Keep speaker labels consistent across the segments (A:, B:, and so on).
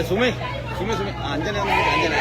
A: സുമേ അഞ്ജന അഞ്ജന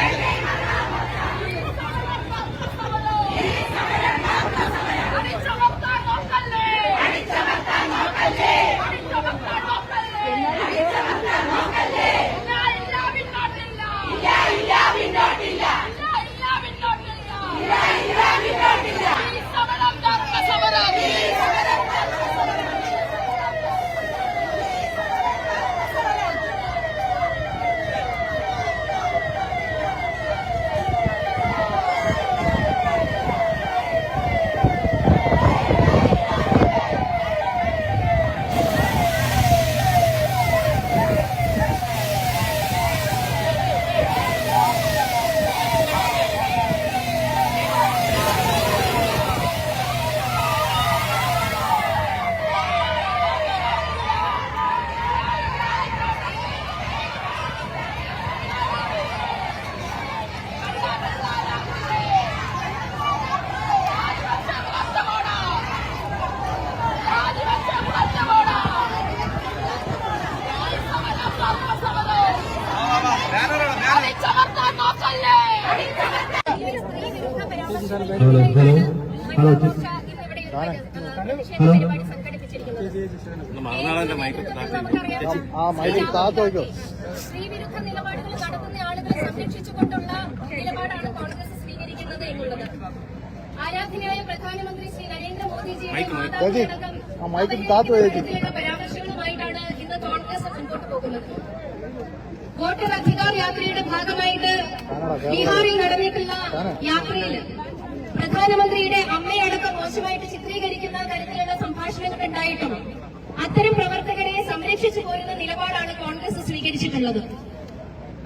B: സ്ത്രീവിരുദ്ധ നിലപാടുകൾ നടത്തുന്ന ആളുകളെ സംരക്ഷിച്ചുകൊണ്ടുള്ള നിലപാടാണ് കോൺഗ്രസ് സ്വീകരിക്കുന്നത് എന്നുള്ളത്. ആരാധനായ പ്രധാനമന്ത്രി ശ്രീ നരേന്ദ്രമോദിജിയുടെ പരാമർശങ്ങളുമായിട്ടാണ് ഇന്ന് കോൺഗ്രസ് മുൻപോട്ട് പോകുന്നത്. വോട്ടർ അധികാർ യാത്രയുടെ ഭാഗമായിട്ട് ബീഹാറിൽ നടന്നിട്ടുള്ള യാത്രയിൽ പ്രധാനമന്ത്രിയുടെ അമ്മയടക്കം മോശമായിട്ട് ചിത്രീകരിക്കുന്ന തരത്തിലുള്ള സംഭാഷണങ്ങൾ ഉണ്ടായിട്ടും അത്തരം പ്രവർത്തകരെ സംരക്ഷിച്ചു പോരുന്ന നിലപാടാണ് കോൺഗ്രസ് സ്വീകരിച്ചിട്ടുള്ളത്.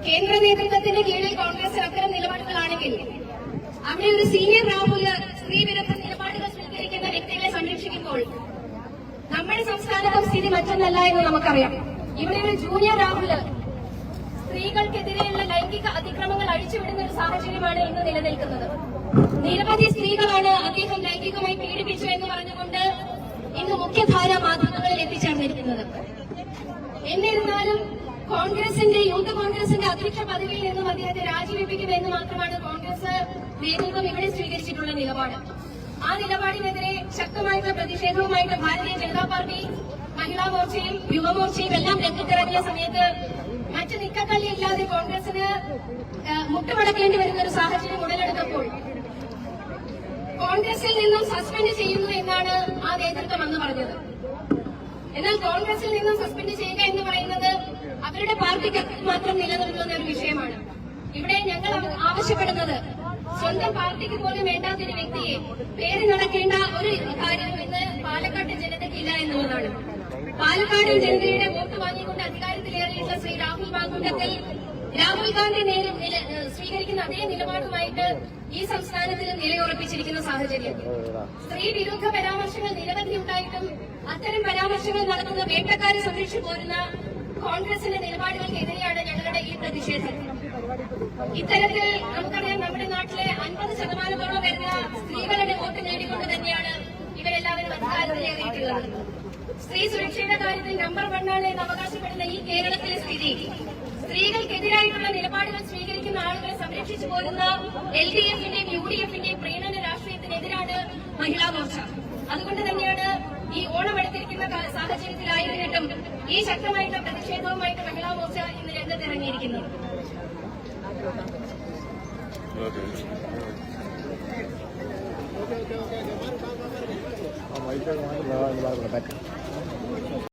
B: കേന്ദ്ര നേതൃത്വത്തിന്റെ കീഴിൽ കോൺഗ്രസ് അത്തരം നിലപാടുകളാണെങ്കിൽ അവിടെ ഒരു സീനിയർ രാഹുൽ സ്ത്രീവിരുദ്ധ നിലപാടുകൾ സ്വീകരിക്കുന്ന വ്യക്തികളെ സംരക്ഷിക്കുമ്പോൾ നമ്മുടെ സംസ്ഥാനത്തെ സ്ഥിതി മറ്റൊന്നല്ല എന്ന് നമുക്കറിയാം. ഇവിടെ ഒരു ജൂനിയർ രാഹുല് സ്ത്രീകൾക്കെതിരെയുള്ള ലൈംഗിക അതിക്രമങ്ങൾ അഴിച്ചുവിടുന്ന ഒരു സാഹചര്യമാണ് ഇന്ന് നിലനിൽക്കുന്നത്. നിരവധി സ്ത്രീകളാണ് അദ്ദേഹം ലൈംഗികമായി പീഡിപ്പിച്ചു എന്ന് പറഞ്ഞുകൊണ്ട് ഇന്ന് മുഖ്യധാര മാധ്യമങ്ങളിൽ എത്തിച്ചേർന്നിരിക്കുന്നത്. എന്നിരുന്നാലും യൂത്ത് കോൺഗ്രസിന്റെ അധ്യക്ഷ പദവിയിൽ നിന്നും അദ്ദേഹത്തെ രാജിവെപ്പിക്കുമെന്ന് മാത്രമാണ് കോൺഗ്രസ് നേതൃത്വം ഇവിടെ സ്വീകരിച്ചിട്ടുള്ള നിലപാട്. ആ നിലപാടിനെതിരെ ശക്തമായിട്ടുള്ള പ്രതിഷേധവുമായിട്ട് ഭാരതീയ ജനതാ പാർട്ടി, മഹിളാ മോർച്ചയും യുവമോർച്ചയും എല്ലാം രംഗത്തിറങ്ങിയ സമയത്ത് മറ്റ് നിക്കക്കള്ളിയില്ലാതെ കോൺഗ്രസിന് മുട്ടുമടക്കേണ്ടി വരുന്ന ഒരു സാഹചര്യം ഉടലെടുത്തപ്പോൾ കോൺഗ്രസിൽ നിന്നും സസ്പെൻഡ് ചെയ്യുന്നു എന്നാണ് ആ നേതൃത്വം അന്ന് പറഞ്ഞത്. എന്നാൽ കോൺഗ്രസിൽ നിന്നും സസ്പെൻഡ് ചെയ്യുക എന്ന് പറയുന്നത് അവരുടെ പാർട്ടിക്ക് മാത്രം നിലനിൽക്കുന്ന ഒരു വിഷയമാണ്. ഇവിടെ ഞങ്ങൾ ആവശ്യപ്പെടുന്നത് സ്വന്തം പാർട്ടിക്ക് പോലും വേണ്ടാത്ത ഒരു വ്യക്തിയെ പേര് നടക്കേണ്ട ഒരു കാര്യം ഇന്ന് പാലക്കാട് ജനതയ്ക്കില്ല എന്നുള്ളതാണ്. പാലക്കാട് ജനതയുടെ വോട്ട് വാങ്ങിക്കൊണ്ട് അധികാരത്തിലേറിയിട്ടുള്ള ശ്രീ രാഹുൽ മാങ്കൂട്ടത്തിൽ രാഹുൽ ഗാന്ധി സ്വീകരിക്കുന്ന അതേ നിലപാടുമായിട്ട് ഈ സംസ്ഥാനത്തിൽ നിലയുറപ്പിച്ചിരിക്കുന്ന സാഹചര്യം. സ്ത്രീ വിരുദ്ധ പരാമർശങ്ങൾ നിരവധി ഉണ്ടായിട്ടും അത്തരം പരാമർശങ്ങൾ നടത്തുന്ന വേട്ടക്കാരെ സംരക്ഷിച്ചു പോരുന്ന കോൺഗ്രസിന്റെ നിലപാടുകൾക്കെതിരെയാണ് ഞങ്ങളുടെ ഈ പ്രതിഷേധം. ഇത്തരത്തിൽ നമുക്കറിയാം, നമ്മുടെ നാട്ടിലെ 50% വരുന്ന സ്ത്രീകളുടെ വോട്ട് നേടിക്കൊണ്ട് തന്നെയാണ് ഇവരെല്ലാവരും അധികാരത്തിലേറിയിട്ടുള്ളത്. സ്ത്രീ സുരക്ഷയുടെ കാര്യത്തിൽ നമ്പർ 1 എന്ന് അവകാശപ്പെടുന്ന ഈ കേരളത്തിലെ സ്ഥിതി, സ്ത്രീകൾക്കെതിരായിട്ടുള്ള നിലപാടുകൾ സ്വീകരിക്കുന്ന ആളുകളെ സംരക്ഷിച്ചു പോരുന്ന LDFന്റെയും UDFന്റെയും പ്രീണന രാഷ്ട്രീയത്തിനെതിരാണ് മഹിളാ മോർച്ച. അതുകൊണ്ട് തന്നെയാണ് ഈ ഓണമെടുത്തിരിക്കുന്ന സാഹചര്യത്തിലായിരുന്നിട്ടും ഈ ശക്തമായിട്ടുള്ള പ്രതിഷേധവുമായിട്ട് മഹിളാ മോർച്ച ഇന്ന് രംഗത്തിറങ്ങിയിരിക്കുന്നത്.
C: Okay.